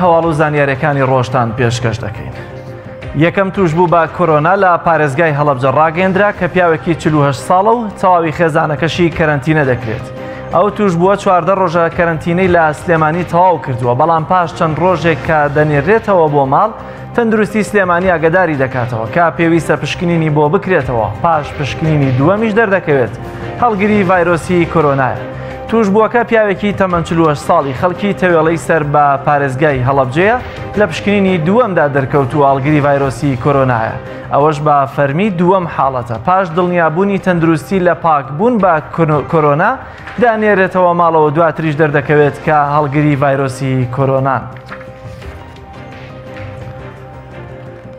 هەواڵ و زانیاریەکانی ڕۆژتان پێشکەش دەکەین. یەکەم توشبوو بە کۆرۆنا لە پارێزگای هەڵەبجە ڕاگەیەندرا کە پیاوێکی 48 ساڵە و تەواوی خێزانەکەشی کەرەنتینە دەکرێت. ئەو توشبووە 14 ڕۆژە کەرەنتینەی لە سلێمانی تەواو کردووە، بەڵام پاش چەند ڕۆژێک کە دەنێرێتەوە بۆ ماڵ تەندروستی سلێمانی ئاگاداری دەکاتەوە کە پێویستە پشکنینی بۆ بکرێتەوە. پاش پشکنینی دووەمیش دەردەکەوێت هەڵگری ڤایرۆسی کۆرۆنایە. توشبووەکە پیاوێکی تەمەن 48 ساڵی خەڵکی تەوێڵەی سەر بە پارێزگای هەڵەبجەیە لە پشکنینی دووەمدا دەرکەوتووە هەڵگری ڤایرۆسی کۆرۆنایە. ئەوەش بە فەرمی دووەم حاڵەتە پاش دڵنیابوونی تەندروستی لە پاکبوون بە کۆرۆنا دانێرێتەوە ماڵەوە، دواتریش دەردەکەوێت کە هەڵگری ڤایرۆسی کۆرۆنان.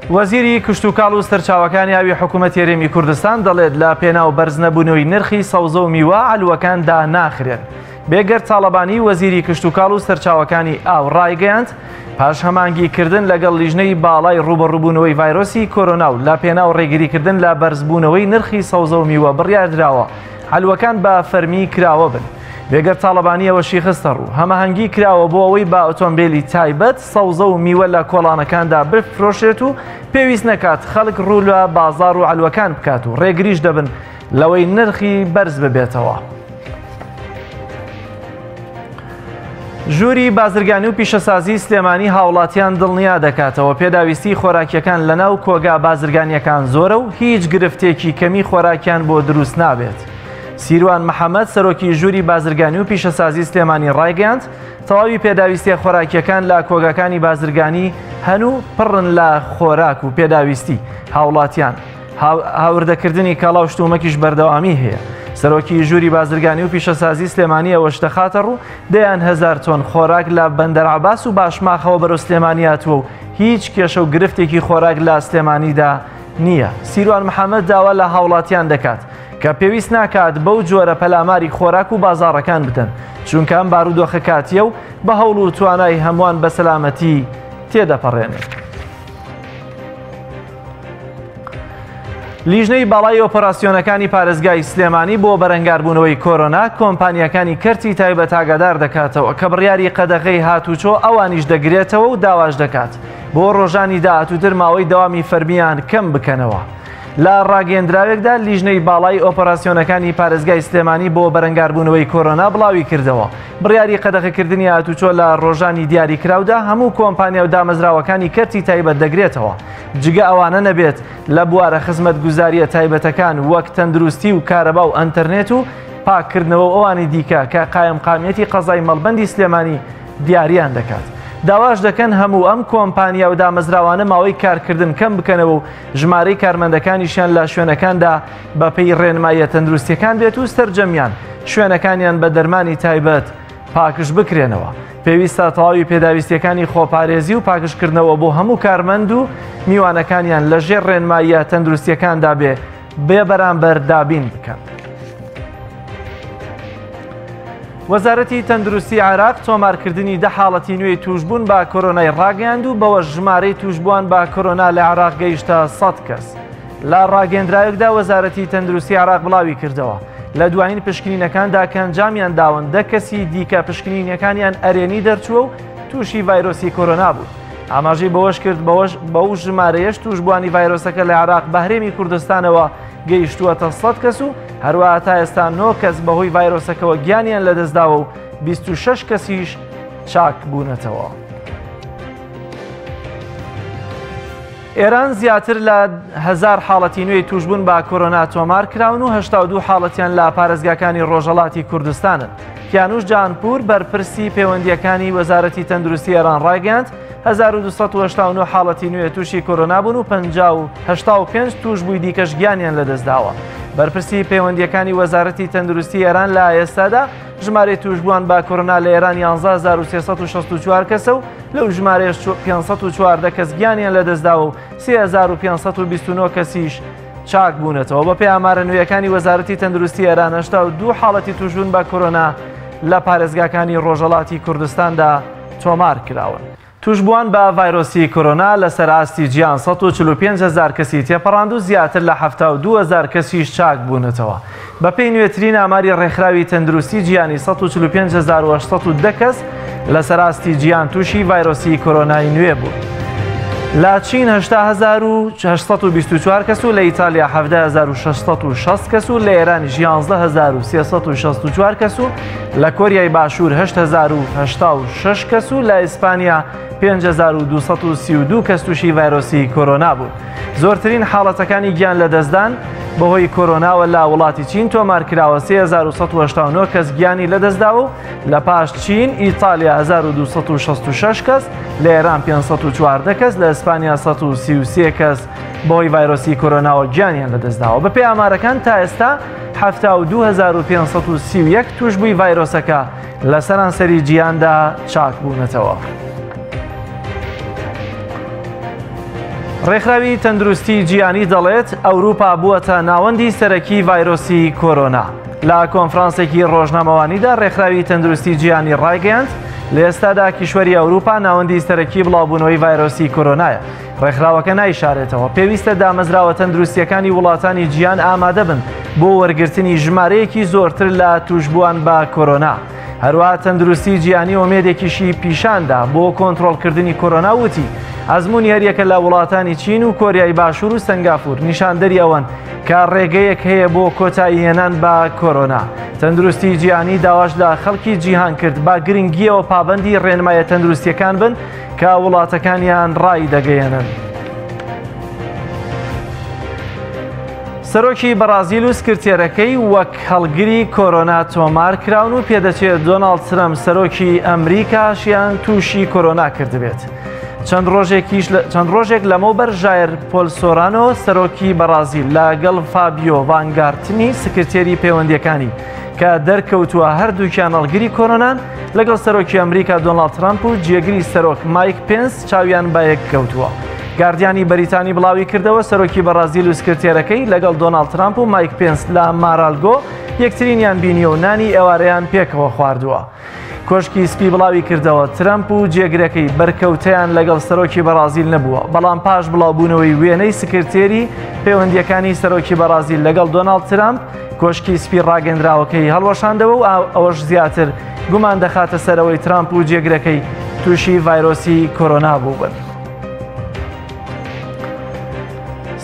وەزیری کشتوکاڵ و سەرچاوەکانی ئاوی حکوومەت هێرێمی کوردستان دەڵێت لە پێناو بەرز نەبوونەوەی نرخی سەوزە و میوە ئالوەکاندا ناخرێن. بێگەر تاڵەبانی وەزیری کشتوکاڵ و سەرچاوەکانی ئاو ڕایگەیاند پاش هەمانگیکردن لەگەڵ لیژنەی باڵای ڕوبەڕووبوونەوەی ڤایرۆسی کۆرۆنا و لە پێناو ڕێگریکردن لە بەرزبوونەوەی نرخی سەوزە و میوە بڕیاردراوە ئالوەکان بە فەرمی کراوە بن. بێگەر تاڵەبانی ئەوەشی خستە ڕوو هەمەهەنگی کراوە بۆ ئەوەی بە ئۆتۆمبیلی تایبەت سەوزە و میوە لە کۆڵانەکاندا بفرۆشێت و پێویست نەکات خەڵک ڕوو لە بازاڕ و ئالوەکان بکات و ڕێگریش دەبن لەوەی نرخی بەرز ببێتەوە. ژووری بازرگانی و پیشەسازی سلێمانی هاوڵاتیان دڵنیا دەکاتەوە پێداویستی خۆراکیەکان لەناو کۆگا بازرگانیەکان زۆرە و هیچ گرفتێکی کەمی خۆراکیان بۆ دروست نابێت. سیروان محەممەد سەرۆکی ژووری بازرگانی و پیشەسازی سلێمانی ڕایگەاند تەواوی پێداویستی خۆراکیەکان لە کۆگاکانی بازرگانی هەنوو پڕن لە خۆراک و پێداویستی هاوڵاتیان. هاوردەکردنی کاڵا و شتومەکیش بەردەوامی هەیە. سەرۆکی ژووری بازرگانی و پیشەسازی سلێمانی ئەوەش دەخاتە ڕوو 10,000 تۆن خۆراک لە بەندەر عەباس و باشماخەوە بەرەو سلێمانی هاتووە و هیچ کێشە و گرفتێکی خۆراک لە سلێمانیدا نییە. سیروان محەممەد داوا لە هاوڵاتیان دەکات کە پێویست ناکات بەو جۆرە پەلاماری خۆراک و بازاڕەکان بدەن، چونکە ئەم بارودۆخە کاتیە و بە هەوڵ و توانای هەمووان بە سەلامەتی تێدەپەڕێنێت. لیژنەی باڵای ئۆپەراسیۆنەکانی پارێزگای سلێمانی بۆ بەرەنگاربوونەوەی کۆرۆنا کۆمپانیەکانی کەرتی تایبەت ئاگادار دەکاتەوە کە بڕیاری قەدەغەی هاتوچۆ ئەوانیش دەگرێتەوە و داواش دەکات بۆ ڕۆژانی داهاتووتر ماوەی دەوامی فەرمیان کەم بکەنەوە. لە ڕاگەیەندراوێکدا لیژنەی باڵای ئۆپەراسیۆنەکانی پارێزگای سلێمانی بۆ بەرەنگاربوونەوەی کۆرۆنا بڵاوی کردەوە. بڕیاری قەدەغەکردنی هاتوچۆ لە ڕۆژانی دیاریکراودا هەموو کۆمپانیا و دامەزراوەکانی کەرتی تایبەت دەگرێتەوە، جگە ئەوانە نەبێت لە بوارە خزمەت گوزاریە تایبەتەکان وەک تەندروستی و کارەبا و ئەنتەرنێت و پاکردنەوە ئەوانی دیکە کە قایم قامیەتی قەزای مەڵبەندی سلێمانی دیاریان دەکات. داواش دەکەن هەموو ئەم کۆمپانیا و دامەزراوانە ماوەی کارکردن کەم بکەنەوە و ژمارەی کارمەندەکانیشیان لە شوێنەکاندا بەپێی ڕێنماییە تەندروستیەکان بێت و سەرجەمیان شوێنەکانیان بە دەرمانی تایبەت پاکش بکرێنەوە. پێویستە تەواوی پێداویستیەکانی خۆپارێزی و پاکشکردنەوە بۆ هەموو کارمەند و میوانەکانیان لەژێر ڕێنماییە تەندروستیەکاندا بێ بەرامبەر دابین بکەن. وەزارەتی تەندروستی عێراق تۆمارکردنی 10 حاڵەتی نوێی توشبوون بە کۆرۆنای ڕاگەیاند و بەوە ژمارەی توشبووان بە کۆرۆنا لە عێراق گەیشتە 100 کەس. لە ڕاگەیەندراوێکدا وەزارەتی تەندروستی عێراق بڵاوی کردەوە لە دوایین پشکنینەکاندا کە ئەنجامیان داون 10 کەسی دیکە پشکنینەکانیان ئەرێنی دەرچووە و تووشی ڤایرۆسی کۆرۆنا بوو. ئاماژەی بەوەش کرد بەو ژمارەیەش توشبووانی ڤایرۆسەکە لە عێراق بە هەرێمی کوردستانەوە گەیشتووەتە 100 کەس و هەروەها تا ئێستا 9 کەس بەهۆی ڤایرۆسەکەەوە گیانیان لەدەستداوە و 26 کەسیش چاک بوونەتەوە. ئێران زیاتر لە 1000 حاڵەتی نوێی توشبوون بە کۆرۆنا تۆمار کراون و 82 حاڵەتیان لە پارێزگاکانی ڕۆژهەڵاتی کوردستانن. کیانوش جانپور بەرپرسی پەیوەندیەکانی وەزارەتی تەندروستی ئێران ڕایگەاند 1289 حاڵەتی نوێ تووشی کۆرۆنا بوون و 85 توشبووی دیکەش گیانیان لەدەستداوە. بەرپرسی پەیوەندیەکانی وەزارەتی تەندروستی ئێران لە ئێستادا ژمارەی توشبووان بە کۆرۆنا لە ئێران 11364 کەسە و لەو ژمارەیەش 514 کەس گیانیان لەدەستداوە و 3529 کەسیش چاک بوونەتەوە. بەپێی ئامارە نوێیەکانی وەزارەتی تەندروستی ئێران 82 حاڵەتی توشبوون بە کۆرۆنا لە پارێزگاکانی ڕۆژهەڵاتی کوردستاندا تۆمار کراون. توشبووان بە ڤایرۆسی کۆرۆنا لەسەر ئاستی جیان 145,000 کەسی تێپەڕاند و زیاتر لە 72,000 کەسیش چاک بوونەتەوە. بەپێی نوێترین ئاماری ڕێکخراوی تەندروستی جیانی 145,810 کەس لە سەراستی گیان تووشی ڤایرۆسی کۆرۆنای نوێ بوو. لە چین 8,824 کەس و لە ئیتالیا 17,660 کەس و لە ئێرانی 11,364 کەس و لە کۆریای باشوور 8,086 کەس و لە ئیسپانیا 5,232 کەس تووشی ڤایرۆسی کۆرۆنا بوو. زۆرترین حاڵەتەکانی گیان لە دەستدان بەهۆی کۆرۆناوە لە وڵاتی چین تۆمارکراوە 3,189 کەس گیانی لەدەستداوە و لە پاش چین ئیتالیا 1,266 کەس، لە ئێران 514 کەس، لە ئیسپانیا 133 کەس بەهۆی ڤایرۆسی کۆرۆناوە گیانیان لەدەستداوە. بەپێی ئامارەکان تا ئێستا 72,531 توشبووی ڤایرۆسەکە لە سەرانسەری جیهاندا چاک بوونەتەوە. ڕێکخراوی تەندروستی جیهانی دەڵێت ئەوروپا بووەتە ناوەندی سەرەکی ڤایرۆسی کۆرۆنا. لە کۆنفرانسێکی ڕۆژنامەوانیدا ڕێکخراوی تەندروستی جیهانی ڕایگەیاند لە ئێستادا کیشوەری ئەوروپا ناوەندی سەرەکی بڵاوبوونەوەی ڤایرۆسی کۆرۆنایە. ڕێکخراوەکە نایشارێتەوە پێویستە دامەزراوە تەندروستیەکانی وڵاتانی جیهان ئامادە بن بۆ وەرگرتنی ژمارەیەکی زۆرتر لە توشبووان بە کۆرۆنا. هەروەها تەندروستی جیهانی ئومێدێکیشی پیشاندا بۆ کۆنتڕۆڵکردنی کۆرۆنا وتی ئەزموونی هەریەکە لە وڵاتانی چین و کۆریای باشوور و سنگافور نیشاندەری ئەوەن کە ڕێگەیەک هەیە بۆ کۆتایی هێنان بە کۆرۆنا. تەندروستی جیهانی داواش لە خەڵکی جیهان کرد با گرنگیەوە پابەندی ڕێنمایە تەندروستیەکان بن کە وڵاتەکانیان ڕای دەگەیەنن. سەرۆکی بەرازیل و سکرتێرەکەی وەک هەڵگری کۆرۆنا تۆمار کراون و پێدەچێت دۆناڵد ترەمپ سەرۆکی ئەمریکاشیان تووشی کۆرۆنا کردبێت. چەند ڕۆژێک لەمەوبەر ژایر پۆلسۆرانۆ سەرۆکی بەرازیل لەگەڵ فابیۆ ڤانگارتنی سکرتێری پەیوەندیەکانی کە دەرکەوتووە هەردووکیان هەڵگری کۆرۆنان لەگەڵ سەرۆکی ئەمریکا دۆناڵد ترەمپ و جێگری سەرۆک مایک پێنس چاویان بە یەک کەوتووە. گاردیانی بەریتانی بڵاوی کردەوە سەرۆکی بەرازیل و سکرتێرەکەی لەگەڵ دۆناڵد ترەمپ و مایک پێنس لە مارالگۆ یەکترینیان بینیە و نانی ئێوارەیان پێکەوە خواردووە. کۆشکی سپی بڵاوی کردەوە ترەمپ و جێگرەکەی بەرکەوتیان لەگەڵ سەرۆکی بەرازیل نەبووە، بەڵام پاش بڵاوبوونەوەی وێنەی سکرتێری پەیوەندیەکانی سەرۆکی بەرازیل لەگەڵ دۆناڵد ترەمپ کۆشکی سپی ڕاگەندراوەکەی هەڵوەشاندەوە و ئەوەش زیاتر گومان دەخاتە سەرەوەی ترەمپ و جێگرەکەی تووشی ڤایرۆسی کۆرۆنا بوو بن.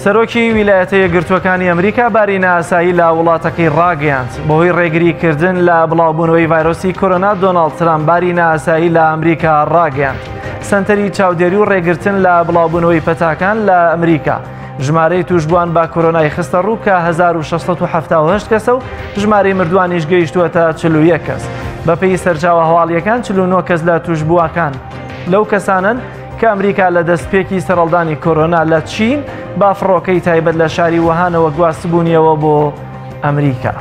سەرۆکی ویلایەتە یەکگرتووەکانی ئەمریکا بارینە ئاسایی لە وڵاتەکەی ڕاگەیاند بەهۆی ڕێگریکردن لە بڵاوبوونەوەی ڤایرۆسی کۆرۆنا. دۆناڵد ترەمپ بارینە ئاسایی لە ئەمریکا ڕاگەیاند. سەنتەری چاودێری و ڕێگرتن لە بڵاوبوونەوەی پەتاکان لە ئەمریکا ژمارەی توشبووان بە کۆرۆنای خستە ڕوو کە 1678 کەسە و ژمارەی مردوانیش گەیشتووەتە 41 کەس. بەپێی سەرچاوە هەواڵیەکان 49 کەس لە توشبووەکان لەو کەسانن کە ئەمریکا لە دەستپێکی سەرەڵدانی کۆرۆنا لە چین با فڕۆکەی تایبەت لە شاری وەهانەوە گواستبوونیەوە بۆ ئەمریکا.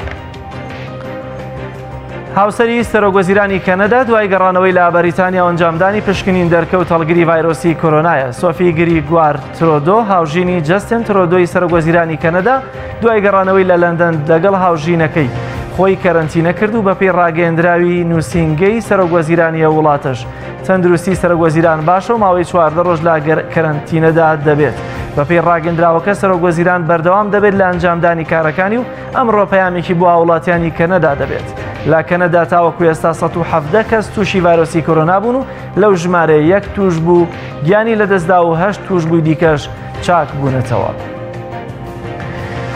هاوسەری سەرۆکوەزیرانی کەنەدا دوای گەڕانەوەی لە بەریتانیا ئەنجامدانی پشکنین دەرکەوت هەڵگری ڤایرۆسی کۆرۆنایە. سۆفی گریگوار ترۆدۆ هاوژینی جەستن ترۆدۆی سەرۆکوەزیرانی کەنەدا دوای گەڕانەوەی لە لەندەن لەگەڵ هاوژینەکەی خۆی کەرەنتینە کرد و بەپێی ڕاگەیەندراوی نووسینگەی سەرۆکوەزیرانیە وڵاتش تەندروستی سەرۆکوەزیران باشە و ماوەی 14 ڕۆژ لە کەرەنتینەدا دەبێت. بەپێی ڕاگەندراوەکە سەرۆکوەزیران بەردەوام دەبێت لە ئەنجامدانی کارەکانی و ئەمڕۆ پەیامێکی بۆ وڵاتیانی کەنەدا دەبێت. لە کەنەدا تاوەکو ئێستا 117 کەس تووشی ڤایرۆسی کۆرۆنا بوون و لەو ژمارەیە 1 توش بوو گیانی لەدەستدا و 8 توش بووی دیکەش چاک بوونەتەوە.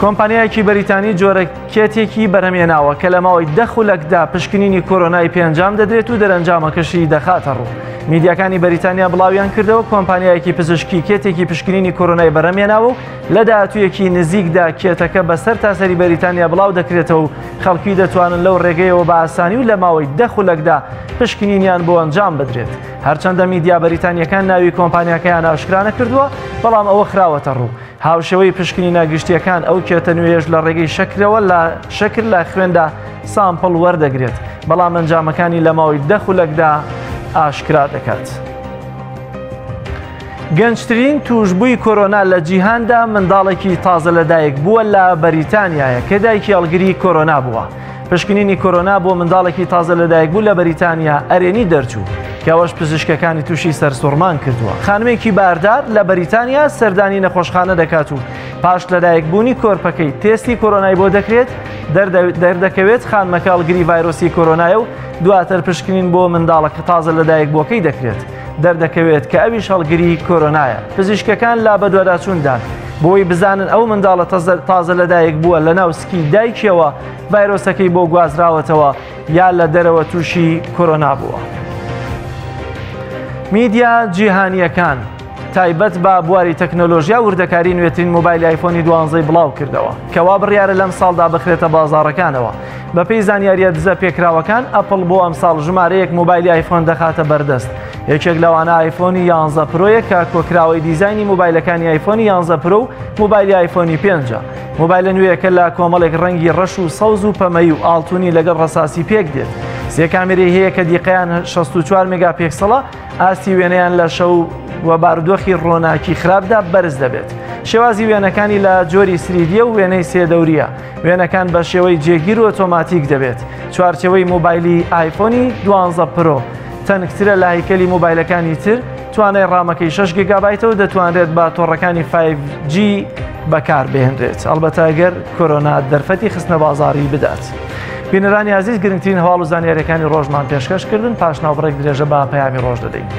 کۆمپانیایەکی بەریتانی جۆرەکێتێکی بەرهەمهێناوە کە لە ماوەی 10 خولەکدا پشکنینی کۆرۆنای پێنجام دەدرێت و دەرەنجامەکەشی دەخاتە ڕوو. میدیاکانی بەریتانیا بڵاویان کردەوە کۆمپانیایەکی پزیشکی کێتێکی پشکنینی کۆرۆنای بەرهەمهێناوە و لە داهاتوویەکی نزیکدا کێتەکە بەسەر تاسەری بەریتانیا بڵاو دەکرێتەوە و خەڵکی دەتوانن لەو ڕێگەیەوە بە ئاسانی و لە ماوەی 10 خولەکدا پشکنینیان بۆ ئەنجام بدرێت. هەرچەندە میدیا بەریتانیەکان ناوی کۆمپانیاکەیان ئاشکرا نەکردووە، بەڵام ئەوە خراوەتە ڕوو. هاوشێوەی پشکنینە گشتیەکان ئەو کێتە نوێژ لە ڕێگەی شەکرەوە لە شەکر لە خوێندا سامپڵ وەردەگرێت، بەڵام ئەنجامەکانی لە ماوەی 10 خولەکدا ئاشکرا دەکات. گەنجترین توشبووی کۆرۆنا لە جیهاندا منداڵێکی تازە لەدایک بووە لە بەریتانیایە کە دایکی هەڵگری کۆرۆنا بووە. پشکنینی کۆرۆنا بۆ منداڵێکی تازە لەدایک بوو لە بەریتانیا ئەرێنی دەرچوو کەەوەش پزیشکەکانی تووشی سەرسوڕمان کردووە. خانمێکی باردار لە بەریتانیا سەردانی نەخۆشخانە دەکات و پاش لەدایکبوونی کۆرپەکەی تێستی کۆرۆنای بۆ دەکرێت دەردەکەوێت خانمەکە هەڵگری ڤایرۆسی کۆرۆنایە و دواتر پشکنین بۆ منداڵەکە تازە لەدایک بووەکەی دەکرێت. دەردەکەوێت کە ئەویش هەڵگری کۆرۆنایە. پزیشکەکان لا بە دوواداچووندان بۆی بزانن ئەو منداڵە تازە لەدایک بووە لە ناو سکی دایکیەوە ڤایرۆسەکەی بۆ گوازراوەتەوە یان لە دەرەوە تووشی کۆرۆنا بووە. میدیا جیهانیەکان تایبەت بە بواری تەکنۆلۆژیا وردەکاری نوێترین مۆبایلی ئایفۆنی 12 بڵاو کردەوە کەوا بڕیارە لەم ساڵدا بخرێتە بازاڕەکانەوە. بەپێی زانیاریە دزە پێکراوەکان ئەپڵ بۆ ئەم ساڵ ژمارەیەک مۆبایلی ئایفۆن دەخاتە بەردەست. یەکێک لەوانە ئایفۆنی 11 پرۆیە کە کۆکراوەی دیزایانی مۆبایلەکانی ئایفۆنی 11 پرۆ و مۆبایلی ئایفۆنی 5. مۆبایلە نوێیەکە لە کۆمەڵێک ڕەنگی ڕەش و سەوز و پەمەی و ئاڵتونی لەگەڵ ڕەساسی پێک دێت. سێ کامێرەی هەیە کە دیقەیان 64 مێگاپیکسەڵە، ئاستی وێنەیان لە شەو و بارودۆخی ڕۆناکی خراپدا بەرز دەبێت. شێوازی وێنەکانی لە جۆری سریدیە و وێنەی سێدەوریە. وێنەکان بە شێوەی جێگیر و ئۆتۆماتیک دەبێت. چوارچێوەی مۆبایلی ئایفۆنی 12 پرۆ تەنکترە لە هیکەلی مۆبایلەکانی تر، توانای ڕامەکەی 6 گیگابایتەوە دەتوانرێت بە تۆڕەکانی 5G بەکار بهێنرێت. ئەلبەتە ئەگەر کۆرۆنا دەرفەتی خستنە بازاڕی بدات. بینەرانی عزیز، گرنگترین هەواڵ و زانیاریەکانی ڕۆژمان پێشکەشکردن، پاش ناوبڕێک درێژە بە پەیامی ڕۆژ دەدەین.